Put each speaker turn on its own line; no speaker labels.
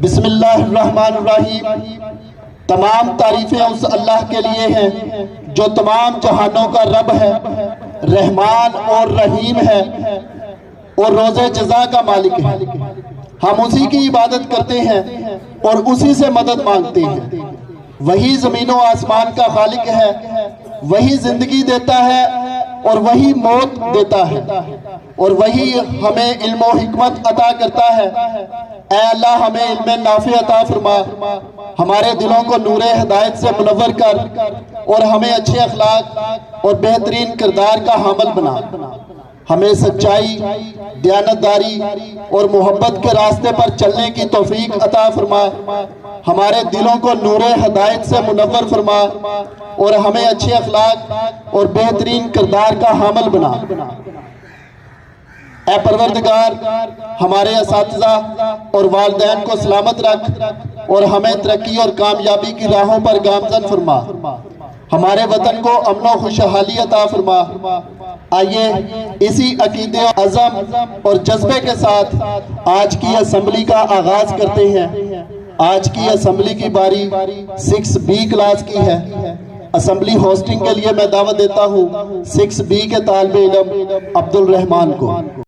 بسم اللہ الرحمن الرحیم۔ تمام تعریفیں اس اللہ کے لیے ہیں جو تمام جہانوں کا رب ہے، رحمان اور رحیم ہے اور روز جزا کا مالک ہے۔ ہم اسی کی عبادت کرتے ہیں اور اسی سے مدد مانگتے ہیں۔ وہی زمین و آسمان کا خالق ہے، وہی زندگی دیتا ہے اور وہی موت دیتا ہے، اور وہی ہمیں علم و حکمت عطا کرتا ہے۔ اے اللہ ہمیں علم نافع عطا فرما، ہمارے دلوں کو نور ہدایت سے منور کر اور ہمیں اچھے اخلاق اور بہترین کردار کا حامل بنا۔ ہمیں سچائی، دیانتداری اور محبت کے راستے پر چلنے کی توفیق عطا فرما، ہمارے دلوں کو نور ہدایت سے منور فرما اور ہمیں اچھے اخلاق اور بہترین کردار کا حامل بنا۔ اے پروردگار ہمارے اساتذہ اور والدین کو سلامت رکھ اور ہمیں ترقی اور کامیابی کی راہوں پر گامزن فرما، ہمارے وطن کو امن و خوشحالی عطا فرما۔ آئیے اسی عقیدے و عزم اور جذبے کے ساتھ آج کی اسمبلی کا آغاز کرتے ہیں۔ آج کی اسمبلی کی باری 6B کلاس کی ہے۔ اسمبلی ہوسٹنگ کے لیے میں دعوت دیتا ہوں 6B کے طالب علم عبد الرحمان کو۔